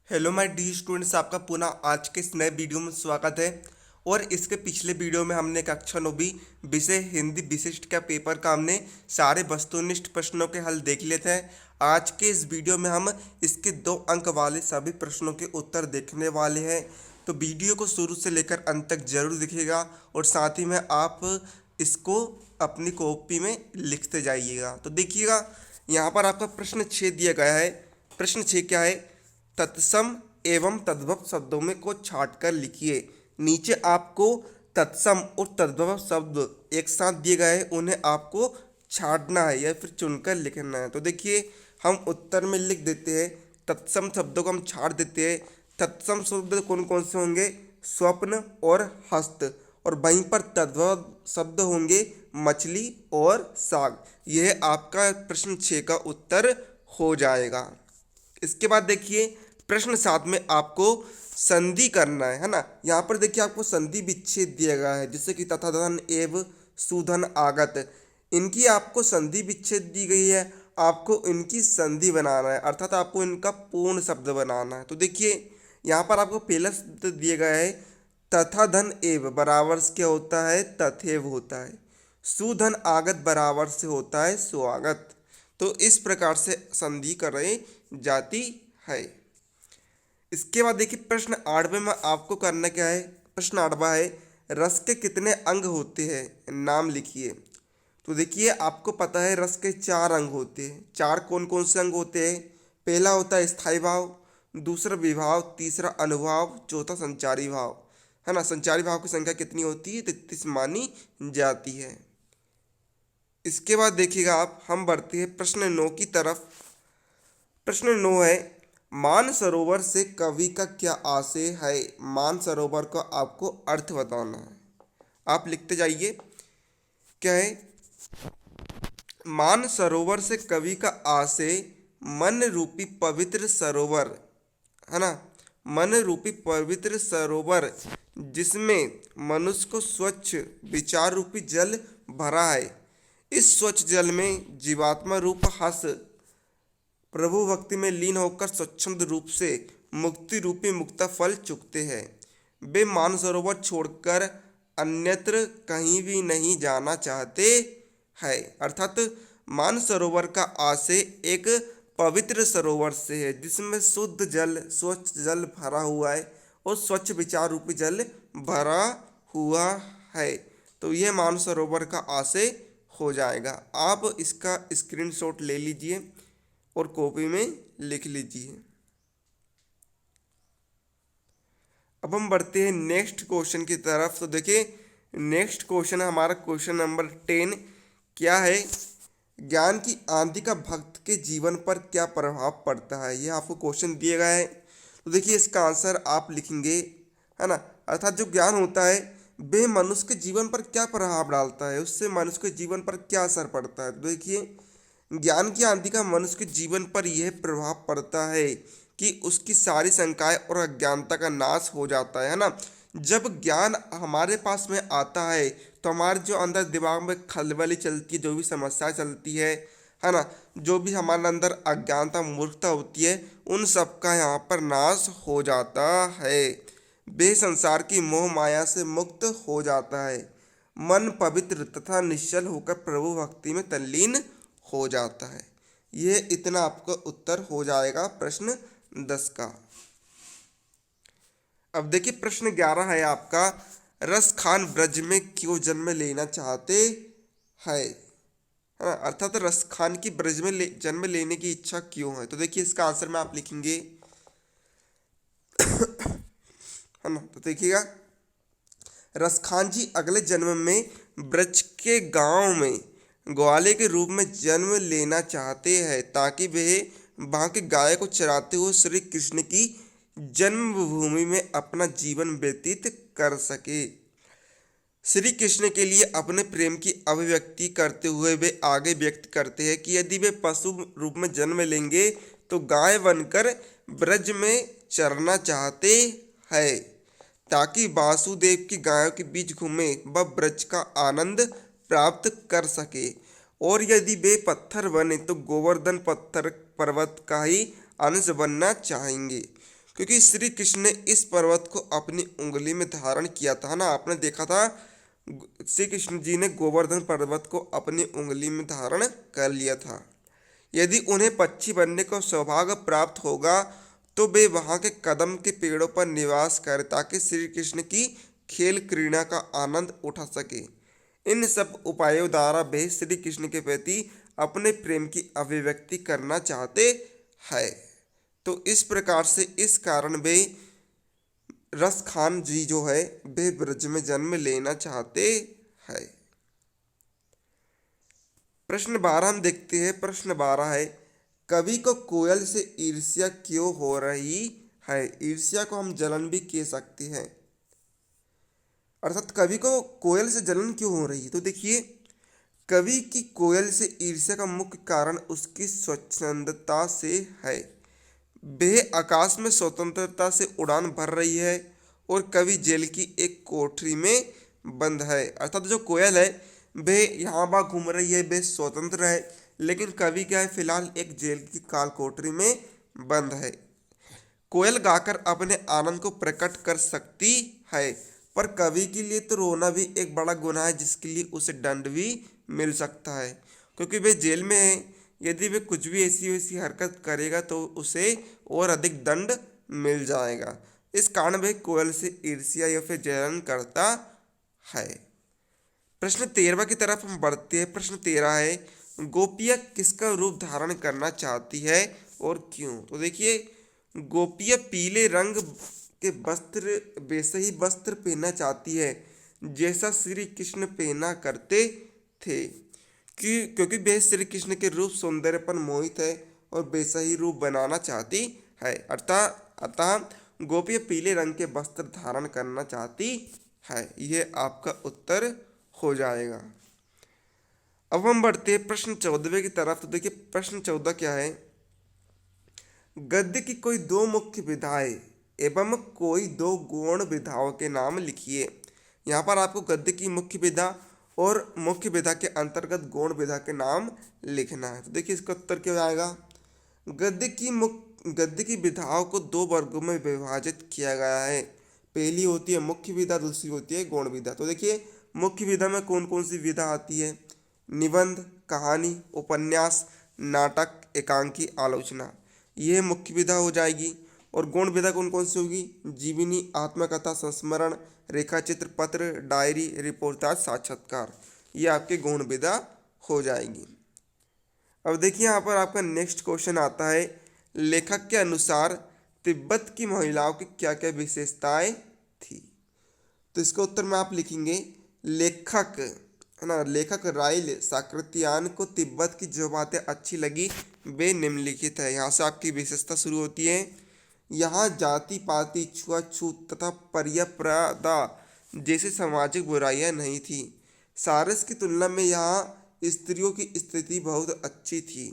Hello my D students, आपका पुनः आज के इस नए वीडियो में स्वागत है। और इसके पिछले वीडियो में हमने कक्षा 9वीं विषय हिंदी विशिष्ट का पेपर का हमने सारे वस्तुनिष्ठ प्रश्नों के हल देख लिए थे। आज के इस वीडियो में हम इसके 2 अंक वाले सभी प्रश्नों के उत्तर देखने वाले हैं। तो वीडियो को शुरू से लेकर अंत तक जरूर देखिएगा और साथ ही में आप इसको अपनी कॉपी में लिखते जाइएगा। तो देखिएगा, यहाँ पर आपका प्रश्न 6 दिया गया है। प्रश्न 6 क्या है? तत्सम एवं तद्भव शब्दों में को छांटकर लिखिए। नीचे आपको तत्सम और तद्भव शब्द एक साथ दिए गए हैं, उन्हें आपको छांटना है या फिर चुनकर लिखना है। तो देखिए, हम उत्तर में लिख देते हैं, तत्सम शब्दों को हम छांट देते हैं। तत्सम शब्द कौन कौन से होंगे? स्वप्न और हस्त। और वहीं पर तद्भव शब्द होंगे मछली और साग। यह आपका प्रश्न 6 का उत्तर हो जाएगा। इसके बाद देखिए, प्रश्न 7 में आपको संधि करना है ना। यहाँ पर देखिए, आपको संधि विच्छेद दिया गया है, जैसे कि तथा धन एव सुधन आगत। इनकी आपको संधि विच्छेद दी गई है, आपको इनकी संधि बनाना है, अर्थात आपको इनका पूर्ण शब्द बनाना है। तो देखिए, यहाँ पर आपको पहला शब्द दिया गया है तथा धन एव, बराबर से क्या होता है? तथैव होता है। सुधन आगत बराबर से होता है स्वागत। तो इस प्रकार से संधि कराई जाती है। इसके बाद देखिए, प्रश्न 8वें में आपको करना क्या है? प्रश्न 8वां है, रस के कितने अंग होते हैं? नाम लिखिए। तो देखिए, आपको पता है रस के 4 अंग होते हैं। 4 कौन कौन से अंग होते हैं? पहला होता है स्थायी भाव, दूसरा विभाव, तीसरा अनुभाव, चौथा संचारी भाव, है ना। संचारी भाव की संख्या कितनी होती है? 33 मानी जाती है। इसके बाद देखिएगा आप, हम बढ़ते हैं प्रश्न 9 की तरफ। प्रश्न 9 है, मानसरोवर से कवि का क्या आशय है? मानसरोवर का आपको अर्थ बताना है, आप लिखते जाइए। क्या है? मानसरोवर से कवि का आशय मन रूपी पवित्र सरोवर, है ना। मन रूपी पवित्र सरोवर जिसमें मनुष्य को स्वच्छ विचार रूपी जल भरा है। इस स्वच्छ जल में जीवात्मा रूप हस प्रभु भक्ति में लीन होकर स्वच्छंद रूप से मुक्ति रूपी मुक्ता फल चुकते हैं। वे मानसरोवर छोड़कर अन्यत्र कहीं भी नहीं जाना चाहते हैं। अर्थात मानसरोवर का आशय एक पवित्र सरोवर से है, जिसमें शुद्ध जल, स्वच्छ जल भरा हुआ है और स्वच्छ विचार रूपी जल भरा हुआ है। तो यह मानसरोवर का आशय हो जाएगा। आप इसका स्क्रीनशॉट ले लीजिए और कॉपी में लिख लीजिए। अब हम बढ़ते हैं नेक्स्ट क्वेश्चन की तरफ। तो देखिए, नेक्स्ट क्वेश्चन है हमारा क्वेश्चन नंबर 10। क्या है? ज्ञान की आंधी का भक्त के जीवन पर क्या प्रभाव पड़ता है? ये आपको क्वेश्चन दिए गए हैं। तो देखिए, इसका आंसर आप लिखेंगे, है ना। अर्थात जो ज्ञान होता है वह मनुष्य के जीवन पर क्या प्रभाव डालता है, उससे मनुष्य के जीवन पर क्या असर पड़ता है। तो देखिए, ज्ञान की आंधी का मनुष्य के जीवन पर यह प्रभाव पड़ता है कि उसकी सारी शंकाएं और अज्ञानता का नाश हो जाता है ना। जब ज्ञान हमारे पास में आता है तो हमारे जो अंदर दिमाग में खलबली चलती है, जो भी समस्या चलती है ना, जो भी हमारे अंदर अज्ञानता मूर्खता होती है, उन सब का यहाँ पर नाश हो जाता है। वे संसार की मोह माया से मुक्त हो जाता है। मन पवित्र तथा निश्चल होकर प्रभु भक्ति में तल्लीन हो जाता है। यह इतना आपका उत्तर हो जाएगा प्रश्न 10 का। अब देखिए, प्रश्न 11 है आपका, रस खान ब्रज में क्यों जन्म लेना चाहते हैं? है ना। अर्थात रस खान की ब्रज में जन्म लेने की इच्छा क्यों है? तो देखिए, इसका आंसर में आप लिखेंगे, है ना। तो देखिएगा, रस खान जी अगले जन्म में ब्रज के गांव में ग्वाले के रूप में जन्म लेना चाहते हैं, ताकि वे वहाँ के गाय को चराते हुए श्री कृष्ण की जन्मभूमि में अपना जीवन व्यतीत कर सके। श्री कृष्ण के लिए अपने प्रेम की अभिव्यक्ति करते हुए वे आगे व्यक्त करते हैं कि यदि वे पशु रूप में जन्म लेंगे तो गाय बनकर ब्रज में चरना चाहते हैं, ताकि वासुदेव की गायों के बीच घूमे व ब्रज का आनंद प्राप्त कर सके। और यदि वे पत्थर बने तो गोवर्धन पत्थर पर्वत का ही अंश बनना चाहेंगे। क्योंकि श्री कृष्ण ने इस पर्वत को अपनी उंगली में धारण किया था ना, आपने देखा था श्री कृष्ण जी ने गोवर्धन पर्वत को अपनी उंगली में धारण कर लिया था। यदि उन्हें पक्षी बनने का सौभाग्य प्राप्त होगा तो वे वहां के कदम के पेड़ों पर निवास करें ताकि श्री कृष्ण की खेल क्रीड़ा का आनंद उठा सके। इन सब उपायों द्वारा वे श्री कृष्ण के प्रति अपने प्रेम की अभिव्यक्ति करना चाहते हैं। तो इस प्रकार से इस कारण वे रस खान जी जो है वे ब्रज में जन्म लेना चाहते हैं। प्रश्न 12 हम देखते हैं। प्रश्न 12 है, कवि को कोयल से ईर्ष्या क्यों हो रही है? ईर्ष्या को हम जलन भी कह सकते हैं, अर्थात कवि को कोयल से जलन क्यों हो रही है? तो देखिए, कवि की कोयल से ईर्ष्या का मुख्य कारण उसकी स्वच्छंदता से है। वह आकाश में स्वतंत्रता से उड़ान भर रही है और कवि जेल की एक कोठरी में बंद है। अर्थात जो कोयल है वह यहाँ वहाँ घूम रही है, वह स्वतंत्र है, लेकिन कवि क्या है, फिलहाल एक जेल की काल कोठरी में बंद है। कोयल गाकर अपने आनंद को प्रकट कर सकती है, पर कवि के लिए तो रोना भी एक बड़ा गुनाह है जिसके लिए उसे दंड भी मिल सकता है, क्योंकि वह जेल में है। यदि वे कुछ भी ऐसी वैसी हरकत करेगा तो उसे और अधिक दंड मिल जाएगा। इस कारण वह कोयल से ईर्ष्या या फिर जलन करता है। प्रश्न 13 की तरफ हम बढ़ते हैं। प्रश्न 13 है, गोपियाँ किसका रूप धारण करना चाहती है और क्यों? तो देखिए, गोपियाँ पीले रंग के वस्त्र, वैसे ही वस्त्र पहनना चाहती है जैसा श्री कृष्ण पहना करते थे, क्योंकि वे श्री कृष्ण के रूप सौंदर्य पर मोहित है और वैसा ही रूप बनाना चाहती है। अतः गोपियाँ पीले रंग के वस्त्र धारण करना चाहती है। यह आपका उत्तर हो जाएगा। अब हम बढ़ते हैं प्रश्न 14 की तरफ। तो देखिए, प्रश्न 14 क्या है, गद्य की कोई दो मुख्य विधाएं एवं कोई दो गौण विधाओं के नाम लिखिए। यहाँ पर आपको गद्य की मुख्य विधा और मुख्य विधा के अंतर्गत गौण विधा के नाम लिखना है। तो देखिए, इसका उत्तर क्या आएगा। गद्य की विधाओं को दो वर्गों में विभाजित किया गया है। पहली होती है मुख्य विधा, दूसरी होती है गौण विधा। तो देखिए, मुख्य विधा में कौन कौन सी विधा आती है? निबंध, कहानी, उपन्यास, नाटक, एकांकी, आलोचना, यह मुख्य विधा हो जाएगी। और गौण विधा कौन कौन सी होगी? जीवनी, आत्मकथा, संस्मरण, रेखाचित्र, पत्र, डायरी, रिपोर्टाज, साक्षात्कार, ये आपके गौण विधा हो जाएगी। अब देखिए, यहाँ पर आपका नेक्स्ट क्वेश्चन आता है, लेखक के अनुसार तिब्बत की महिलाओं की क्या क्या विशेषताएं थी? तो इसका उत्तर में आप लिखेंगे, लेखक है ना, लेखक राइल साकृत्यान को तिब्बत की जो बातें अच्छी लगी वे निम्नलिखित है। यहाँ से आपकी विशेषता शुरू होती है। यहाँ जाति पाति, छुआछूत तथा पर्याप्रदा जैसी सामाजिक बुराइयां नहीं थी। सारस की तुलना में यहाँ स्त्रियों की स्थिति बहुत अच्छी थी।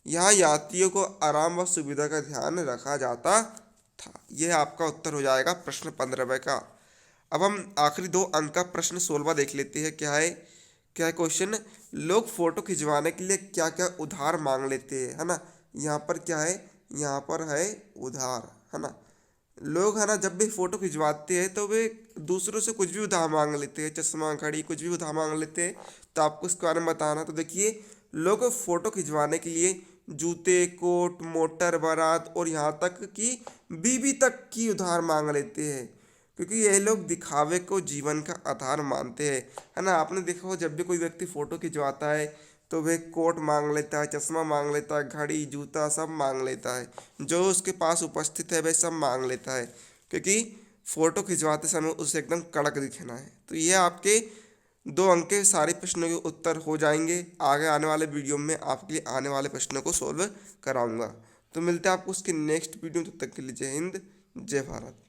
यहाँ यात्रियों को आराम व सुविधा का ध्यान रखा जाता था। यह आपका उत्तर हो जाएगा प्रश्न 15 का। अब हम आखिरी 2 अंक का प्रश्न 16 देख लेते हैं। क्या है क्वेश्चन, लोग फोटो खिंचवाने के लिए क्या क्या उधार मांग लेते हैं, है ना। यहाँ पर क्या है, यहाँ पर है उधार, है ना। लोग है ना जब भी फोटो खिंचवाते हैं तो वे दूसरों से कुछ भी उधार मांग लेते हैं, चश्मा, घड़ी, कुछ भी उधार मांग लेते हैं। तो आपको इसके बारे में बताना। तो देखिए, लोग फोटो खिंचवाने के लिए जूते, कोट, मोटर, बारात और यहाँ तक कि बीवी तक की उधार मांग लेते हैं, क्योंकि यह लोग दिखावे को जीवन का आधार मानते हैं, है ना। आपने देखा हो, जब भी कोई व्यक्ति फोटो खिंचवाता है तो वह कोट मांग लेता है, चश्मा मांग लेता है, घड़ी, जूता सब मांग लेता है। जो उसके पास उपस्थित है वह सब मांग लेता है, क्योंकि फ़ोटो खिंचवाते समय उसे एकदम कड़क दिखना है। तो ये आपके 2 अंक के सारे प्रश्नों के उत्तर हो जाएंगे। आगे आने वाले वीडियो में आपके लिए आने वाले प्रश्नों को सॉल्व कराऊंगा। तो मिलते हैं आपको उसके नेक्स्ट वीडियो में। तब तक के लिए जय हिंद, जय भारत।